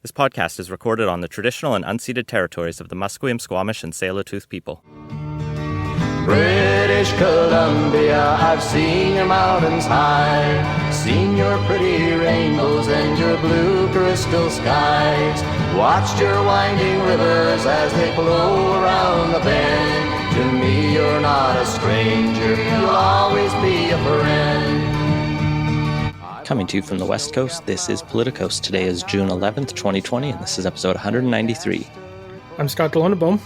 This podcast is recorded on the traditional and unceded territories of the Musqueam, Squamish, and Tsleil-Waututh people. British Columbia, I've seen your mountains high, seen your pretty rainbows and your blue crystal skies, watched your winding rivers as they flow around the bend. To me you're not a stranger, you'll always be a friend. Coming to you from the West Coast, this is Politicos. Today is June 11th, 2020, and this is episode 193. I'm Scott Deloneboom.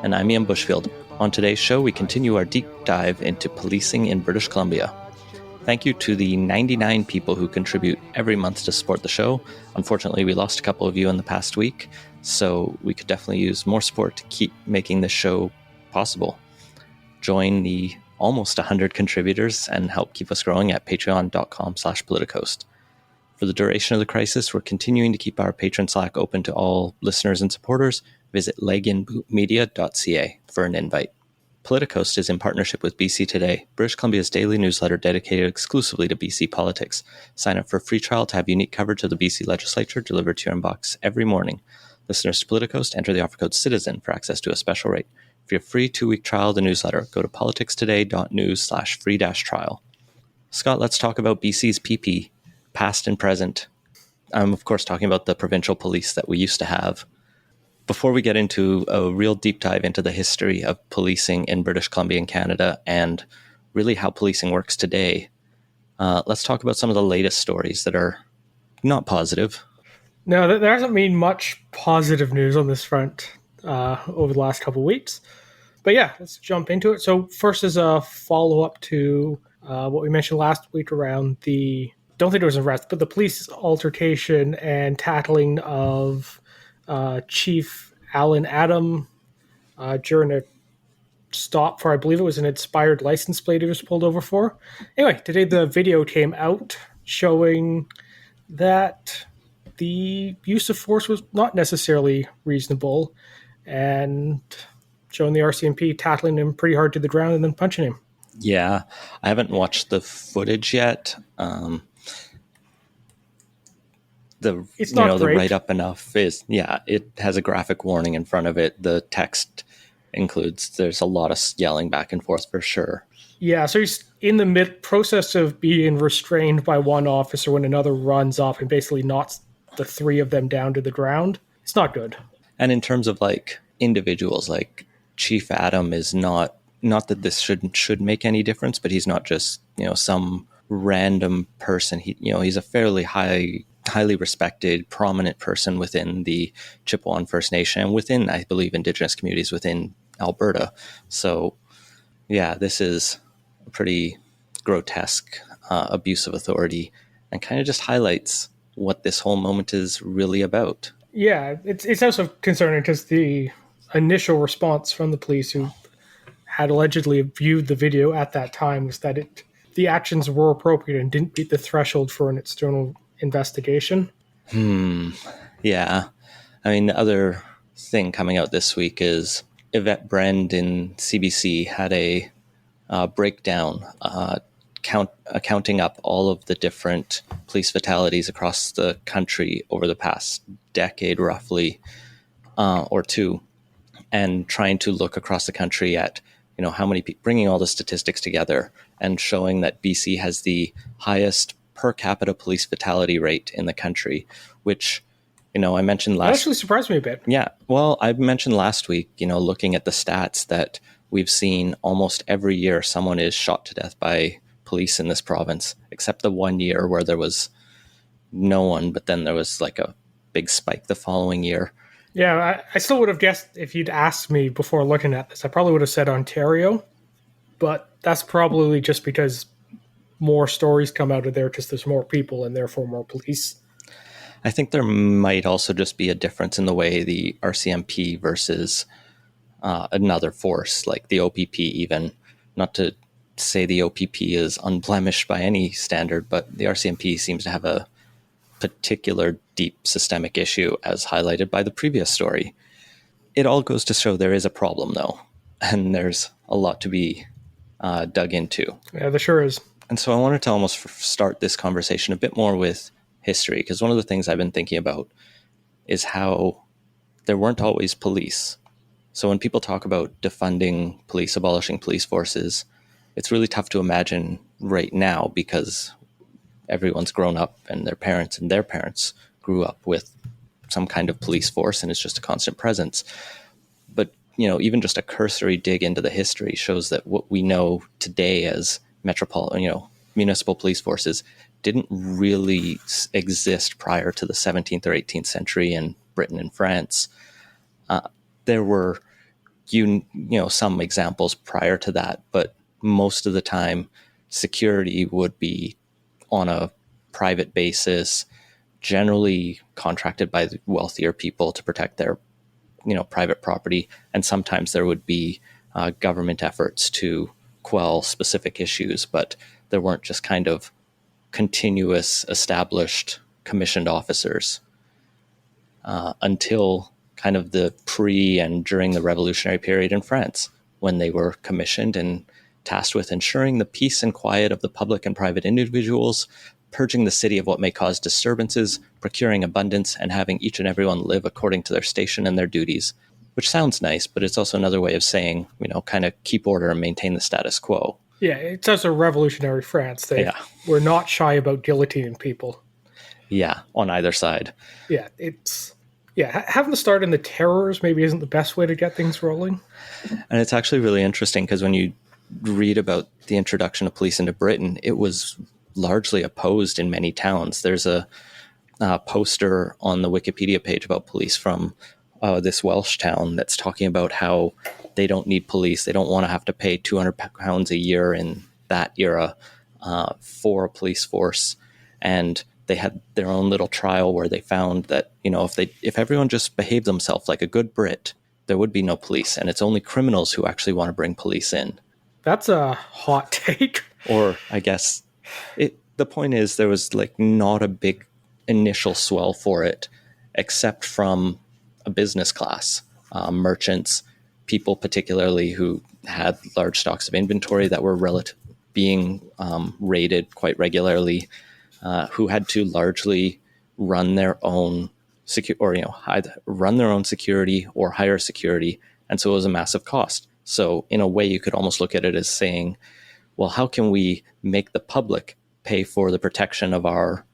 And I'm Ian Bushfield. On today's show, we continue our deep dive into policing in British Columbia. Thank you to the 99 people who contribute every month to support the show. Unfortunately, we lost a couple of you in the past week, so we could definitely use more support to keep making this show possible. Join the almost 100 contributors and help keep us growing at patreon.com/politicos. For the duration of the crisis, we're continuing to keep our patron Slack open to all listeners and supporters. Visit leginmedia.ca for an invite. Politicos is in partnership with BC Today, British Columbia's daily newsletter dedicated exclusively to BC politics. Sign up for a free trial to have unique coverage of the BC legislature delivered to your inbox every morning. Listeners to Politicos enter the offer code CITIZEN for access to a special rate. For your free 2-week trial of the newsletter, go to politicstoday.news/free-trial. Scott, let's talk about BC's PP, past and present. I'm, of course, talking about the provincial police that we used to have. Before we get into a real deep dive into the history of policing in British Columbia and Canada and really how policing works today, let's talk about some of the latest stories that are not positive. No, there hasn't been much positive news on this front over the last couple of weeks. But yeah, let's jump into it. So first is a follow-up to what we mentioned last week around don't think it was an arrest, but the police altercation and tackling of Chief Alan Adam during a stop for, I believe it was an expired license plate he was pulled over for. Anyway, today the video came out showing that the use of force was not necessarily reasonable and showing the RCMP tackling him pretty hard to the ground and then punching him. Yeah, I haven't watched the footage yet. It's not the great. write-up enough is, it has a graphic warning in front of it. The text includes, there's a lot of yelling back and forth for sure. Yeah, so he's in the process of being restrained by one officer when another runs off and basically knocks the three of them down to the ground. It's not good. And in terms of like individuals, like Chief Adam is not that this should make any difference, but he's not just, some random person. He's a fairly highly respected, prominent person within the Chippewa First Nation and within, I believe, Indigenous communities within Alberta. So, yeah, this is a pretty grotesque abuse of authority and kind of just highlights what this whole moment is really about. Yeah, it's also concerning because the initial response from the police who had allegedly viewed the video at that time was that the actions were appropriate and didn't meet the threshold for an external investigation. Yeah. I mean, the other thing coming out this week is Yvette Brend in CBC had a breakdown counting up all of the different police fatalities across the country over the past decade, roughly, or two, and trying to look across the country at, how many people, bringing all the statistics together and showing that BC has the highest per capita police fatality rate in the country, which, I mentioned last... That actually surprised me a bit. Yeah, well, I mentioned last week, looking at the stats that we've seen almost every year someone is shot to death by police in this province, except the 1 year where there was no one, but then there was like a big spike the following year. Yeah, I still would have guessed if you'd asked me before looking at this. I probably would have said Ontario, but that's probably just because more stories come out of there because there's more people and therefore more police. I think there might also just be a difference in the way the RCMP versus another force like the OPP, even, not to say the OPP is unblemished by any standard, but the RCMP seems to have a particular deep systemic issue, as highlighted by the previous story. It all goes to show there is a problem, though, and there's a lot to be dug into. Yeah, there sure is. And so I wanted to almost start this conversation a bit more with history, because one of the things I've been thinking about is how there weren't always police. So when people talk about defunding police, abolishing police forces, it's really tough to imagine right now because everyone's grown up and their parents grew up with some kind of police force, and it's just a constant presence. But, even just a cursory dig into the history shows that what we know today as municipal police forces didn't really exist prior to the 17th or 18th century in Britain and France. There were, some examples prior to that, but most of the time security would be on a private basis, generally contracted by the wealthier people to protect their, private property. And sometimes there would be government efforts to quell specific issues, but there weren't just kind of continuous, established, commissioned officers until kind of the pre and during the revolutionary period in France, when they were commissioned and tasked with ensuring the peace and quiet of the public and private individuals, purging the city of what may cause disturbances, procuring abundance, and having each and everyone live according to their station and their duties. Which sounds nice, but it's also another way of saying, kind of keep order and maintain the status quo. Yeah, it's also revolutionary France. They were not shy about guillotining people. Yeah, on either side. Yeah, having to start in the terrors maybe isn't the best way to get things rolling. And it's actually really interesting because when you read about the introduction of police into Britain, it was largely opposed in many towns. There's a poster on the Wikipedia page about police from this Welsh town that's talking about how they don't need police. They don't want to have to pay £200 a year in that era for a police force. And they had their own little trial where they found that, if everyone just behaved themselves like a good Brit, there would be no police. And it's only criminals who actually want to bring police in. That's a hot take. Or I guess the point is there was not a big initial swell for it, except from a business class, merchants, people particularly who had large stocks of inventory that were being raided quite regularly, who had to largely run their own run their own security or hire security, and so it was a massive cost. So in a way, you could almost look at it as saying, well, how can we make the public pay for the protection of our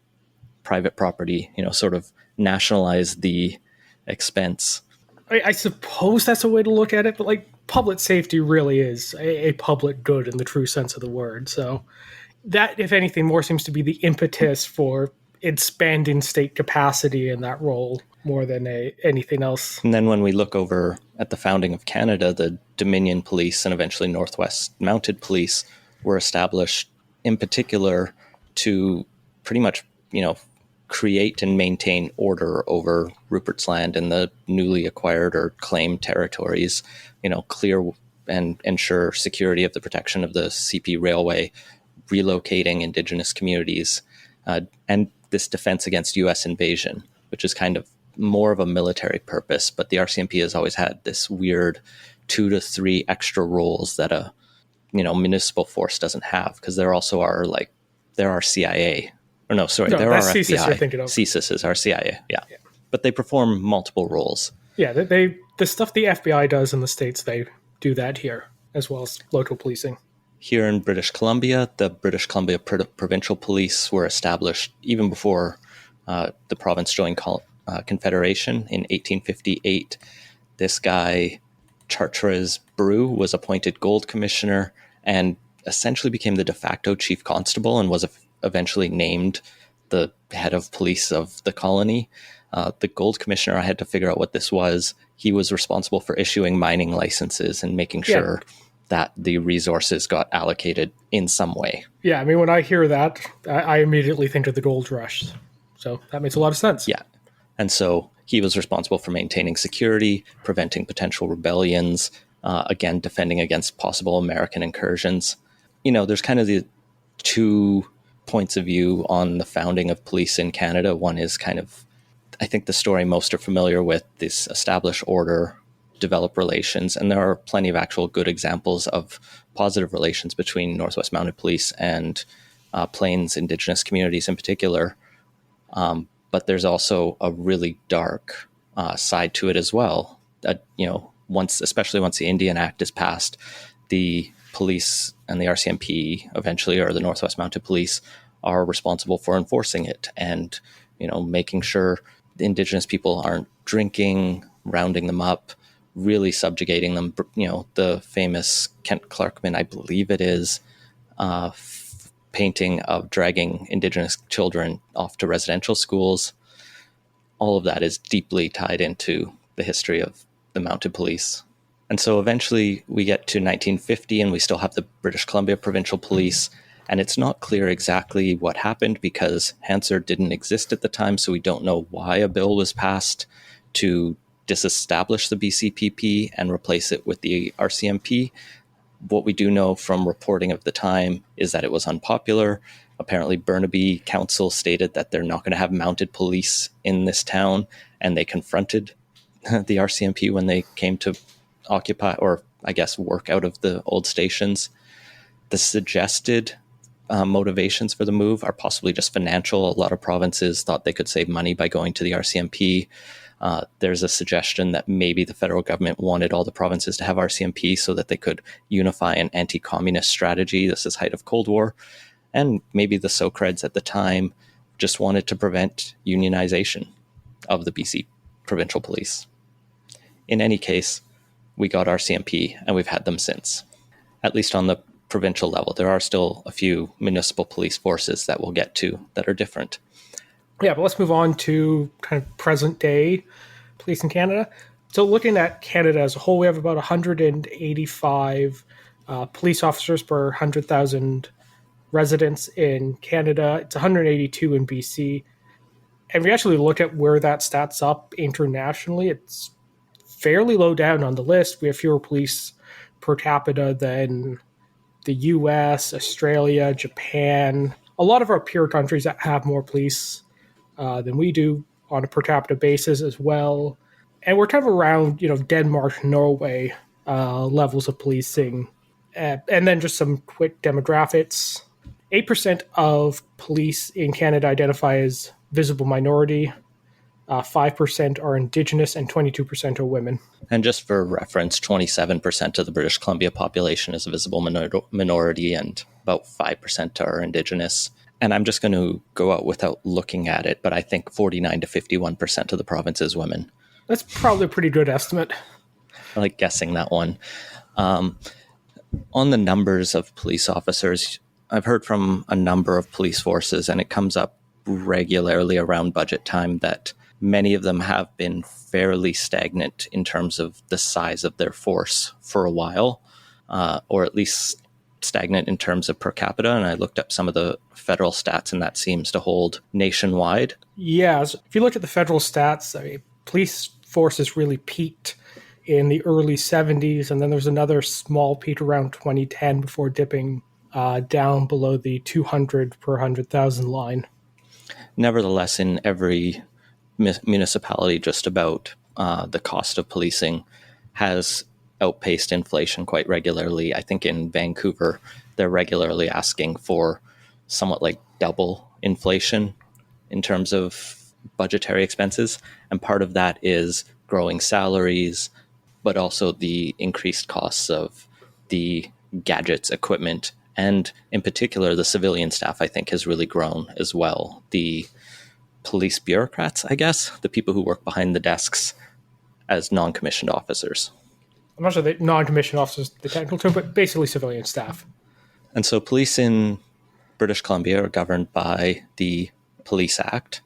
private property? Sort of nationalize the expense. I suppose that's a way to look at it, but public safety really is a public good in the true sense of the word. So that, if anything, more seems to be the impetus for expanding state capacity in that role more than anything else. And then when we look over at the founding of Canada, the Dominion Police and eventually Northwest Mounted Police were established in particular to pretty much, create and maintain order over Rupert's Land and the newly acquired or claimed territories, clear and ensure security of the protection of the CP Railway, relocating Indigenous communities, and this defense against U.S. invasion, which is kind of more of a military purpose. But the RCMP has always had this weird 2 to 3 extra roles that a municipal force doesn't have, because there also are there are CIA. Or no, sorry, there are CSIS FBI. you're thinking of. CSIS is our CIA, yeah. But they perform multiple roles. Yeah, the stuff the FBI does in the States, they do that here, as well as local policing. Here in British Columbia, the British Columbia Provincial Police were established even before the province joined Confederation in 1858. This guy, Chartres Brew, was appointed Gold Commissioner and essentially became the de facto chief constable and was eventually named the head of police of the colony. The Gold Commissioner, I had to figure out what this was. He was responsible for issuing mining licenses and making sure that the resources got allocated in some way. Yeah, I mean, when I hear that, I immediately think of the gold rush. So that makes a lot of sense. Yeah. And so he was responsible for maintaining security, preventing potential rebellions, again, defending against possible American incursions. There's kind of the two points of view on the founding of police in Canada. One is kind of, I think the story most are familiar with, this establish order, develop relations, and there are plenty of actual good examples of positive relations between Northwest Mounted Police and Plains Indigenous communities in particular. but there's also a really dark side to it as well. Especially once the Indian Act is passed, the police and the RCMP eventually, or the Northwest Mounted Police, are responsible for enforcing it and, making sure the Indigenous people aren't drinking, rounding them up, really subjugating them. The famous Kent Clarkman, I believe it is, painting of dragging Indigenous children off to residential schools. All of that is deeply tied into the history of the Mounted Police. And so eventually we get to 1950 and we still have the British Columbia Provincial Police. And it's not clear exactly what happened because Hansard didn't exist at the time, so we don't know why a bill was passed to disestablish the BCPP and replace it with the RCMP. What we do know from reporting of the time is that it was unpopular. Apparently, Burnaby Council stated that they're not going to have mounted police in this town, and they confronted the RCMP when they came to occupy, or I guess work out of the old stations. The suggested motivations for the move are possibly just financial. A lot of provinces thought they could save money by going to the RCMP. There's a suggestion that maybe the federal government wanted all the provinces to have RCMP so that they could unify an anti-communist strategy. This is height of Cold War. And maybe the Socreds at the time just wanted to prevent unionization of the BC Provincial Police. In any case, we got RCMP and we've had them since, at least on the provincial level. There are still a few municipal police forces that we'll get to that are different. Yeah, but let's move on to kind of present day police in Canada. So looking at Canada as a whole, we have about 185 police officers per 100,000 residents in Canada. It's 182 in BC. And we actually look at where that stats up internationally. It's fairly low down on the list. We have fewer police per capita than the US, Australia, Japan. A lot of our peer countries that have more police than we do on a per capita basis as well. And we're kind of around, Denmark, Norway levels of policing. And then just some quick demographics. 8% of police in Canada identify as visible minority. 5% are Indigenous and 22% are women. And just for reference, 27% of the British Columbia population is a visible minority and about 5% are Indigenous. And I'm just going to go out without looking at it, but I think 49 to 51% of the province is women. That's probably a pretty good estimate. I like guessing that one. On the numbers of police officers, I've heard from a number of police forces, and it comes up regularly around budget time that many of them have been fairly stagnant in terms of the size of their force for a while, or at least stagnant in terms of per capita. And I looked up some of the federal stats, and that seems to hold nationwide. Yeah, so if you look at the federal stats, police forces really peaked in the early 70s, and then there's another small peak around 2010 before dipping down below the 200 per 100,000 line. Nevertheless, in every municipality, just about the cost of policing has outpaced inflation quite regularly. I think in Vancouver, they're regularly asking for somewhat like double inflation in terms of budgetary expenses. And part of that is growing salaries, but also the increased costs of the gadgets, equipment, and in particular, the civilian staff, I think, has really grown as well. The police bureaucrats, I guess, the people who work behind the desks as non-commissioned officers. I'm not sure that non-commissioned officers, the technical term, but basically civilian staff. And so police in British Columbia are governed by the Police Act.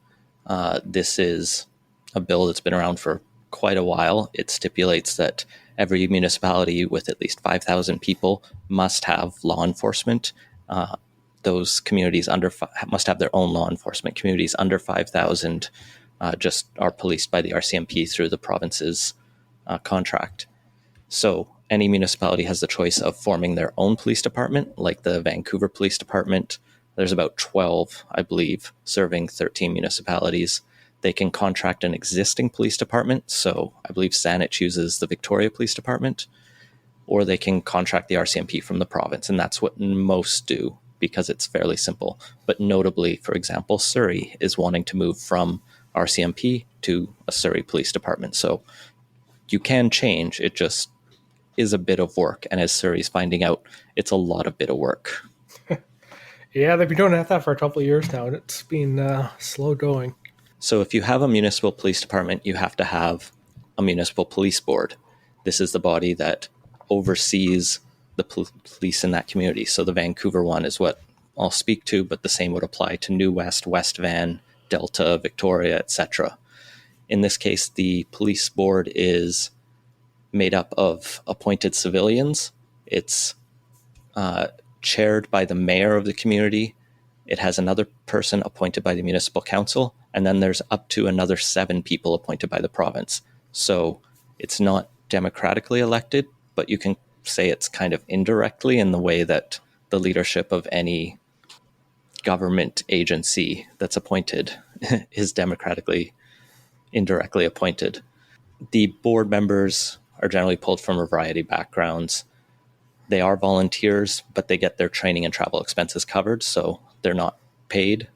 This is a bill that's been around for quite a while. It stipulates that every municipality with at least 5,000 people must have law enforcement. Those communities must have their own law enforcement. Communities under 5,000 just are policed by the RCMP through the province's contract. So any municipality has the choice of forming their own police department, like the Vancouver Police Department. There's about 12, I believe, serving 13 municipalities. They can contract an existing police department. So I believe Saanich chooses the Victoria Police Department, or they can contract the RCMP from the province. And that's what most do because it's fairly simple. But notably, for example, Surrey is wanting to move from RCMP to a Surrey Police Department. So you can change, it just is a bit of work. And as Surrey's finding out, it's a lot of bit of work. Yeah, they've been doing that for a couple of years now, and it's been slow going. So if you have a municipal police department, you have to have a municipal police board. This is the body that oversees the police in that community. So the Vancouver one is what I'll speak to, but the same would apply to New West, West Van, Delta, Victoria, etc. In this case, the police board is made up of appointed civilians. It's chaired by the mayor of the community. It has another person appointed by the municipal council, and then there's up to another 7 people appointed by the province. So it's not democratically elected, but you can say it's kind of indirectly in the way that the leadership of any government agency that's appointed is democratically indirectly appointed. The board members are generally pulled from a variety of backgrounds. They are volunteers, but they get their training and travel expenses covered, so they're not paid.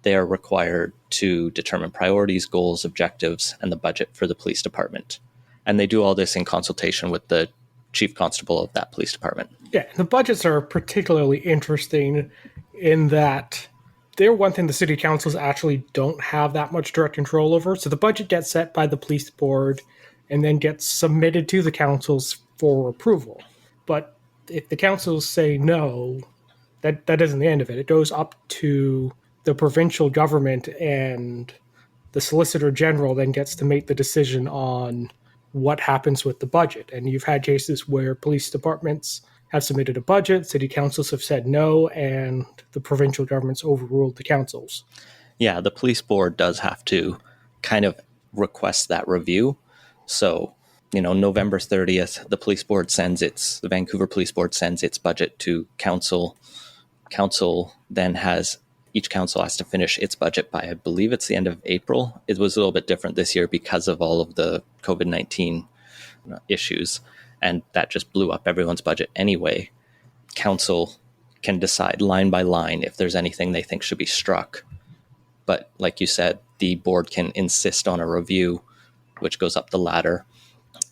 They are required to determine priorities, goals, objectives, and the budget for the police department. And they do all this in consultation with the chief constable of that police department. Yeah, the budgets are particularly interesting in that they're one thing the city councils actually don't have that much direct control over. So the budget gets set by the police board and then gets submitted to the councils for approval. But if the councils say no, that isn't the end of it. It goes up to the provincial government, and the Solicitor General then gets to make the decision on what happens with the budget. And you've had cases where police departments have submitted a budget, city councils have said no, and the provincial governments overruled the councils. Yeah, the police board does have to kind of request that review. So, November 30th, the Vancouver Police Board sends its budget to council. Council then each council has to finish its budget by, I believe it's the end of April. It was a little bit different this year because of all of the COVID-19 issues, and that just blew up everyone's budget anyway. Council can decide line by line if there's anything they think should be struck. But like you said, the board can insist on a review, which goes up the ladder.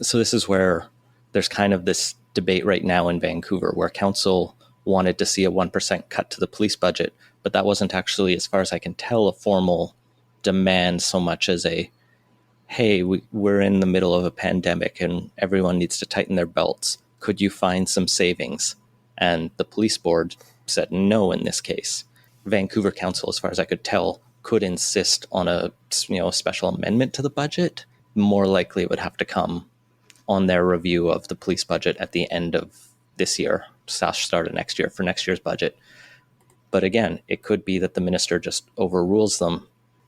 So this is where there's kind of this debate right now in Vancouver where council wanted to see a 1% cut to the police budget, but that wasn't actually, as far as I can tell, a formal demand so much as a, hey, we're in the middle of a pandemic and everyone needs to tighten their belts. Could you find some savings? And the police board said no in this case. Vancouver Council, as far as I could tell, could insist on a special amendment to the budget. More likely it would have to come on their review of the police budget at the end of this year, start of next year, for next year's budget. But again, it could be that the minister just overrules them.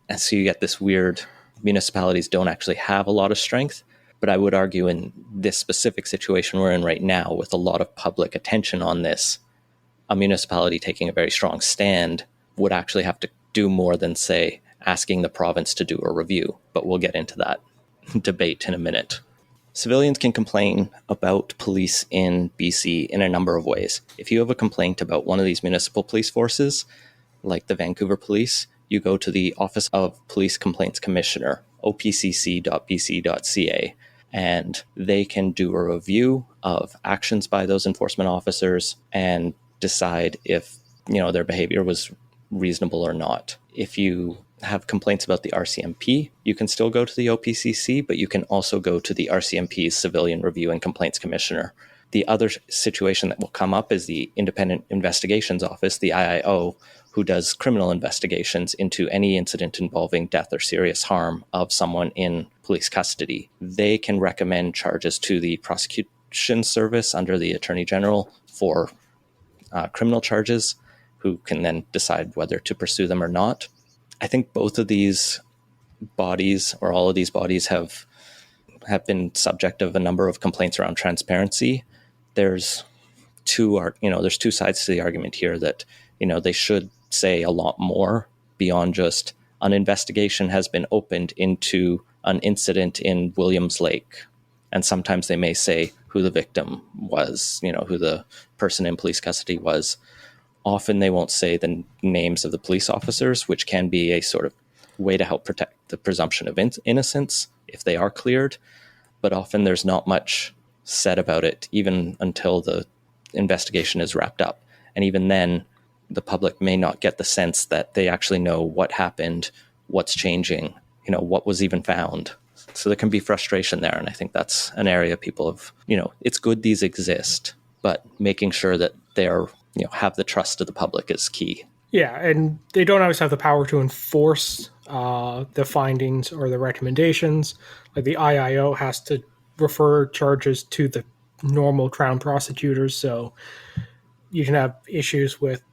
And so you get this weird, municipalities don't actually have a lot of strength. But I would argue in this specific situation we're in right now, with a lot of public attention on this, a municipality taking a very strong stand would actually have to do more than, say, asking the province to do a review. But we'll get into that debate in a minute. Civilians can complain about police in BC in a number of ways. If you have a complaint about one of these municipal police forces, like the Vancouver Police, you go to the Office of Police Complaints Commissioner, opcc.bc.ca, and they can do a review of actions by those enforcement officers and decide if, their behavior was reasonable or not. If you have complaints about the RCMP, you can still go to the OPCC, but you can also go to the RCMP's Civilian Review and Complaints Commissioner. The other situation that will come up is the Independent Investigations Office, the IIO, who does criminal investigations into any incident involving death or serious harm of someone in police custody. They can recommend charges to the prosecution service under the Attorney General for criminal charges, who can then decide whether to pursue them or not. I think both of these bodies, or all of these bodies, have been subject of a number of complaints around transparency. There's two sides to the argument here that, they should say a lot more beyond just an investigation has been opened into an incident in Williams Lake. And sometimes they may say who the victim was, who the person in police custody was. Often they won't say the names of the police officers, which can be a sort of way to help protect the presumption of innocence if they are cleared. But often there's not much said about it, even until the investigation is wrapped up. And even then, the public may not get the sense that they actually know what happened, what's changing, what was even found. So there can be frustration there. And I think that's an area people have, it's good these exist, but making sure that they're, have the trust of the public is key. Yeah, and they don't always have the power to enforce the findings or the recommendations. Like the IIO has to refer charges to the normal Crown prosecutors, so you can have issues with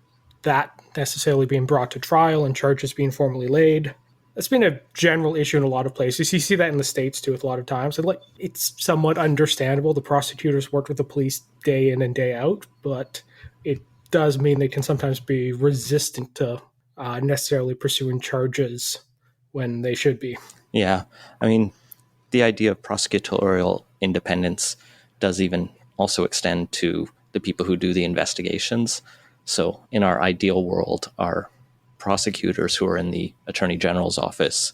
that necessarily being brought to trial and charges being formally laid. That's been a general issue in a lot of places. You see that in the States too, with a lot of times. And it's somewhat understandable. The prosecutors work with the police day in and day out, but it does mean they can sometimes be resistant to necessarily pursuing charges when they should be. Yeah. I mean, the idea of prosecutorial independence does even also extend to the people who do the investigations. So in our ideal world, our prosecutors who are in the Attorney General's office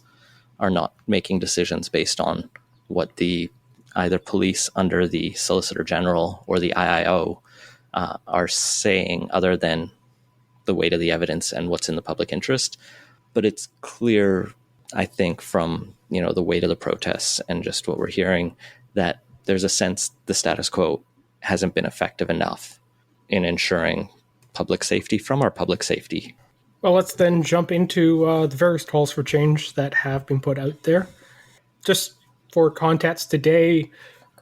are not making decisions based on what the either police under the Solicitor General or the IIO are saying, other than the weight of the evidence and what's in the public interest. But it's clear, I think, from the weight of the protests and just what we're hearing, that there's a sense the status quo hasn't been effective enough in ensuring public safety from our public safety. Well, let's then jump into the various calls for change that have been put out there. Just for context, today,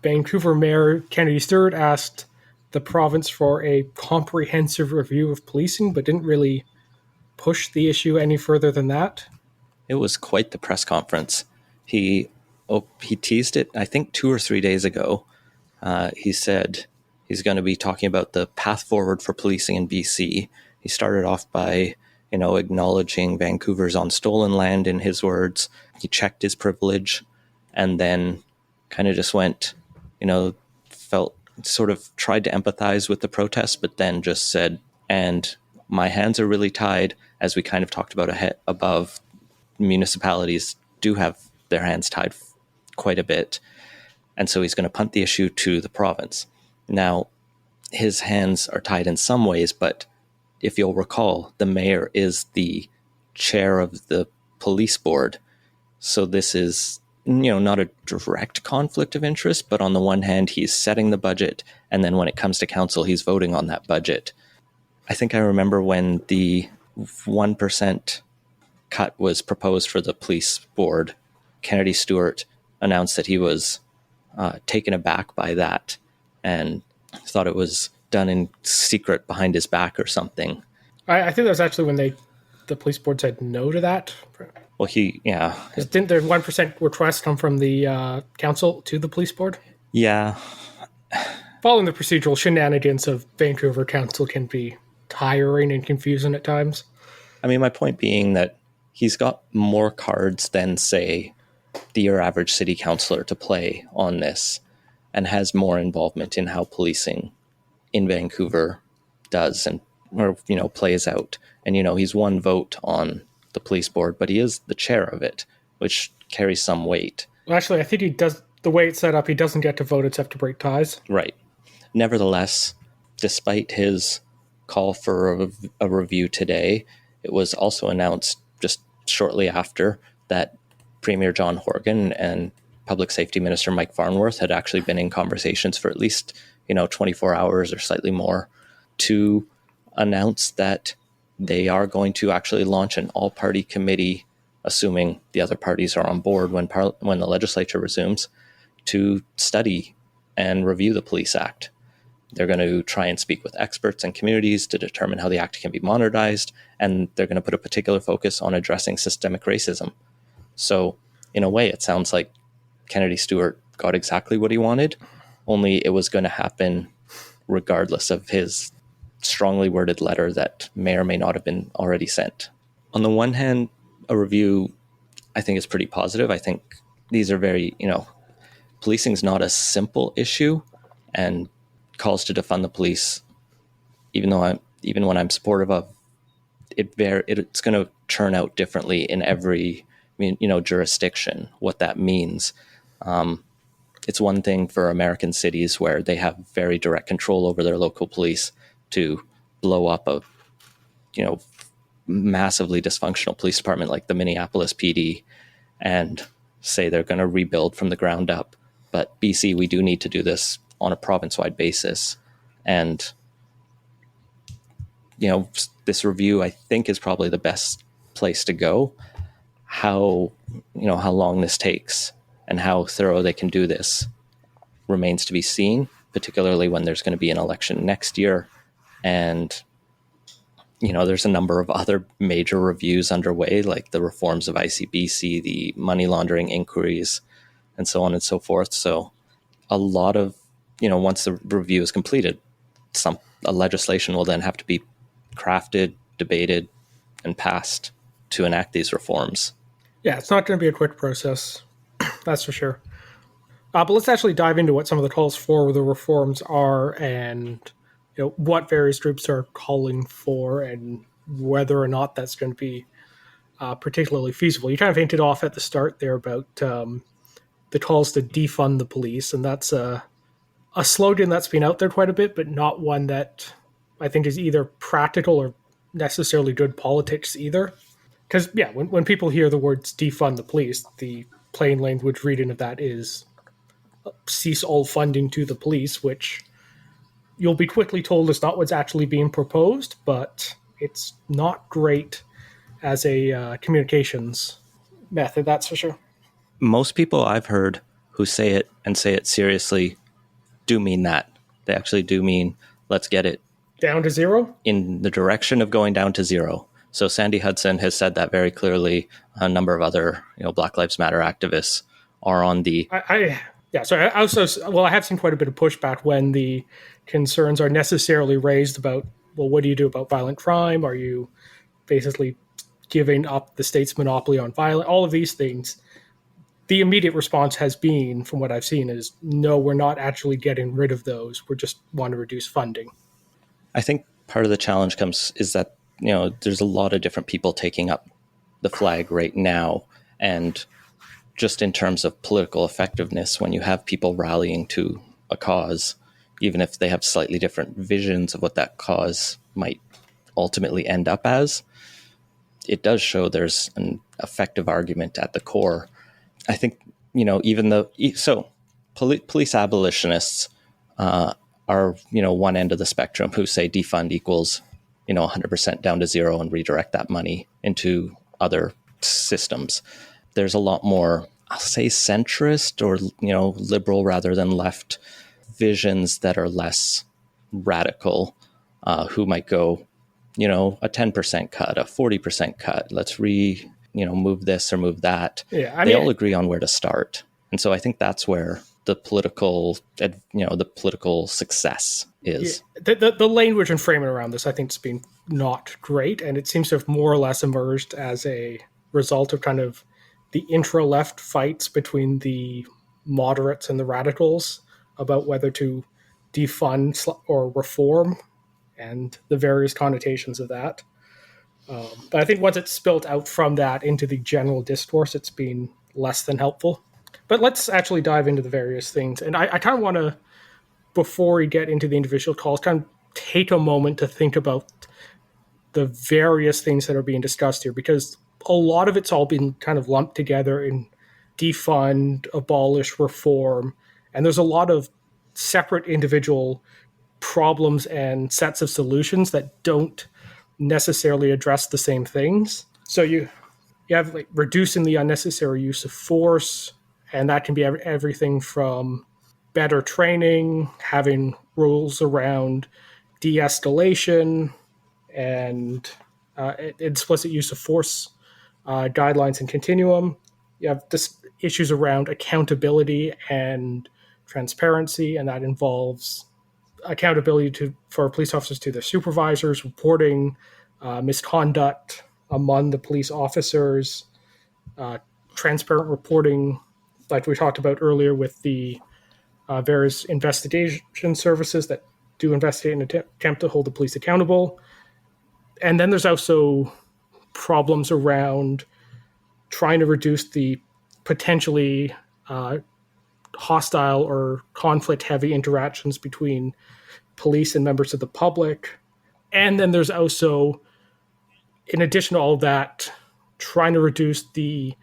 Vancouver Mayor Kennedy Stewart asked the province for a comprehensive review of policing, but didn't really push the issue any further than that. It was quite the press conference. He teased it, I think, 2 or 3 days ago. He said he's going to be talking about the path forward for policing in BC. He started off by acknowledging Vancouver's on stolen land, in his words. He checked his privilege and then kind of just went, sort of tried to empathize with the protests, but then just said, and my hands are really tied, as we kind of talked about above. Municipalities do have their hands tied quite a bit. And so he's going to punt the issue to the province. Now, his hands are tied in some ways, but if you'll recall, the mayor is the chair of the police board. So this is, not a direct conflict of interest, but on the one hand, he's setting the budget. And then when it comes to council, he's voting on that budget. I think I remember when the 1% cut was proposed for the police board, Kennedy Stewart announced that he was taken aback by that and thought it was done in secret behind his back or something. I think that was actually when the police board said no to that. Well, Didn't the 1% request come from the council to the police board? Yeah. Following the procedural shenanigans of Vancouver Council can be tiring and confusing at times. I mean, my point being that he's got more cards than, say, your average city councillor to play on this, and has more involvement in how policing in Vancouver does plays out. And, he's one vote on the police board, but he is the chair of it, which carries some weight. Well, actually, I think he does. The way it's set up, he doesn't get to vote except to break ties. Right. Nevertheless, despite his call for a review today, it was also announced just shortly after that Premier John Horgan and Public Safety Minister Mike Farnworth had actually been in conversations for at least 24 hours or slightly more to announce that they are going to actually launch an all-party committee, assuming the other parties are on board when the legislature resumes, to study and review the Police Act. They're going to try and speak with experts and communities to determine how the act can be modernized, and they're going to put a particular focus on addressing systemic racism. So, in a way, it sounds like Kennedy Stewart got exactly what he wanted, only it was going to happen regardless of his strongly worded letter that may or may not have been already sent. On the one hand, a review, I think, is pretty positive. I think these are very, policing is not a simple issue, and calls to defund the police, even when I'm supportive of it, it's going to turn out differently in every jurisdiction, what that means. It's one thing for American cities where they have very direct control over their local police to blow up a, massively dysfunctional police department like the Minneapolis PD and say they're going to rebuild from the ground up. But BC, we do need to do this on a province-wide basis. And, this review, I think, is probably the best place to go. How long this takes and how thorough they can do this remains to be seen, particularly when there's going to be an election next year. And, there's a number of other major reviews underway, like the reforms of ICBC, the money laundering inquiries, and so on and so forth. So a lot of, once the review is completed, a legislation will then have to be crafted, debated, and passed to enact these reforms. Yeah, it's not going to be a quick process. That's for sure. But let's actually dive into what some of the calls for the reforms are and what various groups are calling for and whether or not that's going to be particularly feasible. You kind of hinted off at the start there about the calls to defund the police, and that's a slogan that's been out there quite a bit, but not one that I think is either practical or necessarily good politics either. Because, yeah, when people hear the words defund the police, the plain language reading of that is cease all funding to the police, which you'll be quickly told is not what's actually being proposed, but it's not great as a communications method, that's for sure. Most people I've heard who say it and say it seriously do mean that. They actually do mean, let's get it down to zero? In the direction of going down to zero. So Sandy Hudson has said that very clearly. A number of other, Black Lives Matter activists are on the... I have seen quite a bit of pushback when the concerns are necessarily raised about, well, what do you do about violent crime? Are you basically giving up the state's monopoly on violence? All of these things. The immediate response has been, from what I've seen, is no, we're not actually getting rid of those. We just want to reduce funding. I think part of the challenge is that, there's a lot of different people taking up the flag right now. And just in terms of political effectiveness, when you have people rallying to a cause, even if they have slightly different visions of what that cause might ultimately end up as, it does show there's an effective argument at the core. I think, police abolitionists are, one end of the spectrum who say defund equals, 100% down to zero and redirect that money into other systems. There's a lot more, I'll say, centrist or, liberal rather than left visions that are less radical, who might go, a 10% cut, a 40% cut. Let's move this or move that. Yeah, they all agree on where to start. And so I think that's where the political success is. Yeah, the language and framing around this, I think, has been not great. And it seems to have more or less emerged as a result of kind of the intra-left fights between the moderates and the radicals about whether to defund or reform and the various connotations of that. But I think once it's spilled out from that into the general discourse, it's been less than helpful. But let's actually dive into the various things. And I kind of want to, before we get into the individual calls, kind of take a moment to think about the various things that are being discussed here, because a lot of it's all been kind of lumped together in defund, abolish, reform. And there's a lot of separate individual problems and sets of solutions that don't necessarily address the same things. So you have like reducing the unnecessary use of force, and that can be everything from better training, having rules around de-escalation, and explicit use of force guidelines and continuum. You have issues around accountability and transparency, and that involves accountability for police officers to their supervisors, reporting misconduct among the police officers, transparent reporting, like we talked about earlier with the various investigation services that do investigate and attempt to hold the police accountable. And then there's also problems around trying to reduce the potentially hostile or conflict-heavy interactions between police and members of the public. And then there's also, in addition to all that, trying to reduce the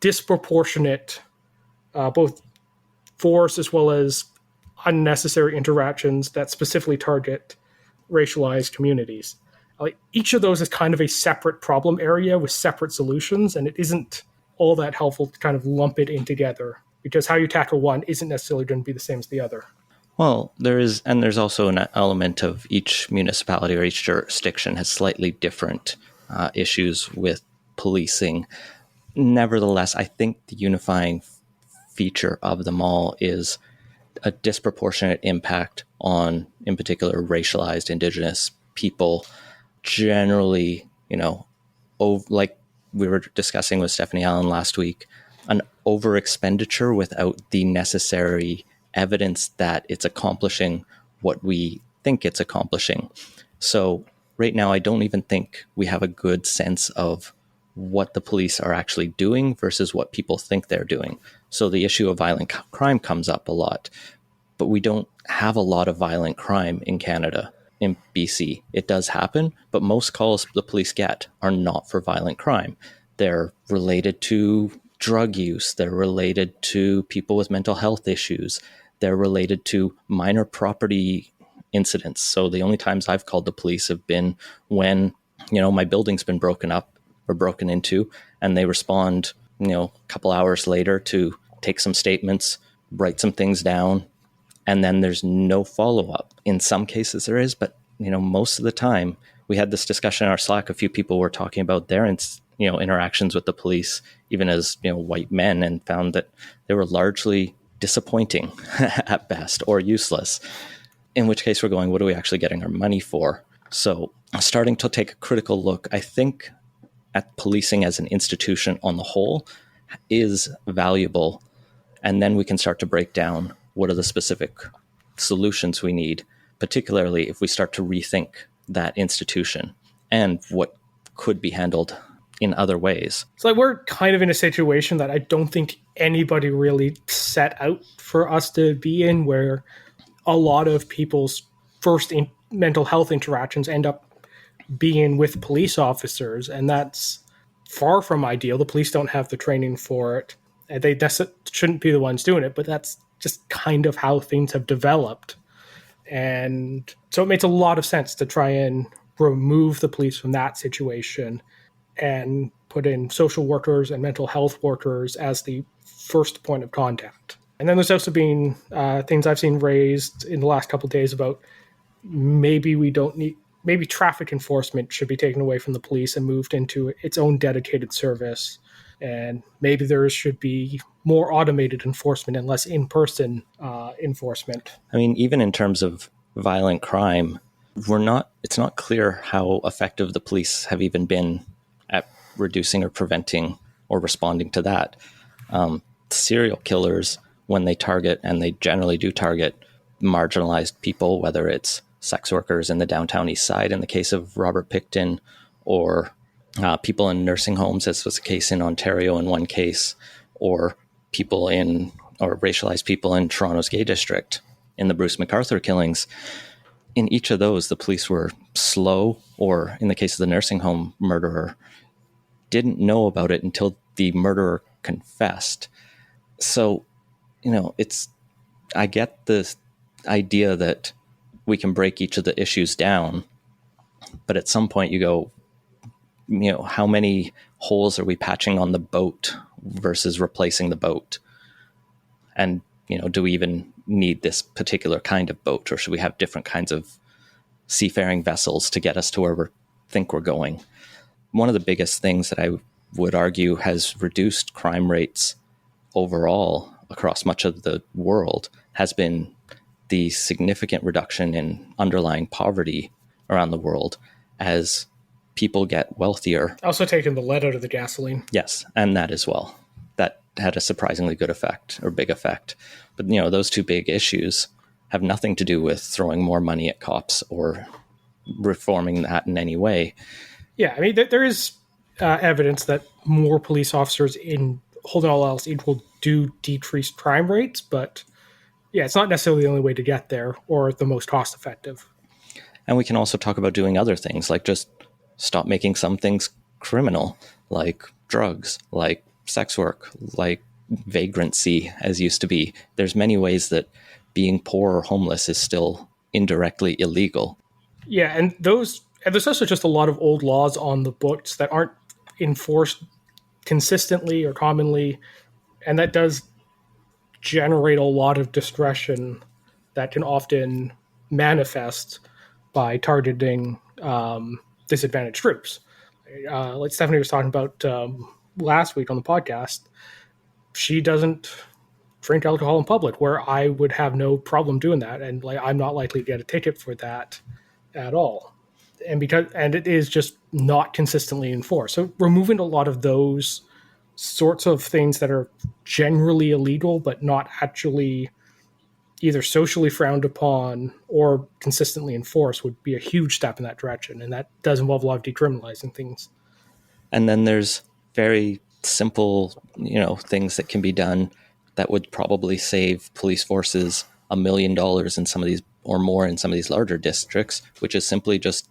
disproportionate both force as well as unnecessary interactions that specifically target racialized communities. Like, each of those is kind of a separate problem area with separate solutions, and it isn't all that helpful to kind of lump it in together, because how you tackle one isn't necessarily going to be the same as the other. Well, there's also an element of each municipality or each jurisdiction has slightly different issues with policing. Nevertheless, I think the unifying feature of them all is a disproportionate impact on, in particular, racialized Indigenous people. Generally, like we were discussing with Stephanie Allen last week, an over expenditure without the necessary evidence that it's accomplishing what we think it's accomplishing. So right now, I don't even think we have a good sense of what the police are actually doing versus what people think they're doing. So the issue of violent crime comes up a lot, but we don't have a lot of violent crime in Canada. In BC, it does happen, but most calls the police get are not for violent crime. They're related to drug use. They're related to people with mental health issues. They're related to minor property incidents. So the only times I've called the police have been when, my building's been broken up or broken into, and they respond, a couple hours later to take some statements, write some things down, and then there's no follow-up. In some cases there is, but most of the time, we had this discussion in our Slack. A few people were talking about their interactions with the police, even as white men, and found that they were largely disappointing at best or useless. In which case we're going, what are we actually getting our money for? So starting to take a critical look, I think, at policing as an institution on the whole is valuable. And then we can start to break down what are the specific solutions we need, particularly if we start to rethink that institution and what could be handled in other ways. So we're kind of in a situation that I don't think anybody really set out for us to be in, where a lot of people's first mental health interactions end up being with police officers, and that's far from ideal. The police don't have the training for it, and they shouldn't be the ones doing it, but that's just kind of how things have developed. And so it makes a lot of sense to try and remove the police from that situation and put in social workers and mental health workers as the first point of contact. And then there's also been things I've seen raised in the last couple of days about maybe traffic enforcement should be taken away from the police and moved into its own dedicated service. And maybe there should be more automated enforcement and less in-person enforcement. I mean, even in terms of violent crime, it's not clear how effective the police have even been at reducing or preventing or responding to that. Serial killers, when they target, and they generally do target marginalized people, whether it's sex workers in the downtown east side in the case of Robert Pickton, or people in nursing homes, as was the case in Ontario in one case, or racialized people in Toronto's gay district in the Bruce MacArthur killings. In each of those, the police were slow, or in the case of the nursing home murderer, didn't know about it until the murderer confessed. So, I get the idea that we can break each of the issues down, but at some point you go, how many holes are we patching on the boat versus replacing the boat? And, do we even need this particular kind of boat, or should we have different kinds of seafaring vessels to get us to where we think we're going? One of the biggest things that I would argue has reduced crime rates overall across much of the world has been the significant reduction in underlying poverty around the world as people get wealthier. Also taking the lead out of the gasoline. Yes, and that as well. That had a surprisingly good effect, or big effect. But, those two big issues have nothing to do with throwing more money at cops or reforming that in any way. Yeah, I mean, there is evidence that more police officers, in holding all else equal, do decrease crime rates, but yeah, it's not necessarily the only way to get there or the most cost effective. And we can also talk about doing other things, like just stop making some things criminal, like drugs, like sex work, like vagrancy, as used to be. There's many ways that being poor or homeless is still indirectly illegal. Yeah, and there's also just a lot of old laws on the books that aren't enforced consistently or commonly, and that does generate a lot of discretion that can often manifest by targeting disadvantaged groups. Like Stephanie was talking about last week on the podcast, she doesn't drink alcohol in public, where I would have no problem doing that, and like I'm not likely to get a ticket for that at all. And it is just not consistently enforced. So removing a lot of those sorts of things that are generally illegal but not actually either socially frowned upon or consistently enforced would be a huge step in that direction. And that does involve a lot of decriminalizing things. And then there's very simple, things that can be done that would probably save police forces $1 million in some of these, or more in some of these larger districts, which is simply just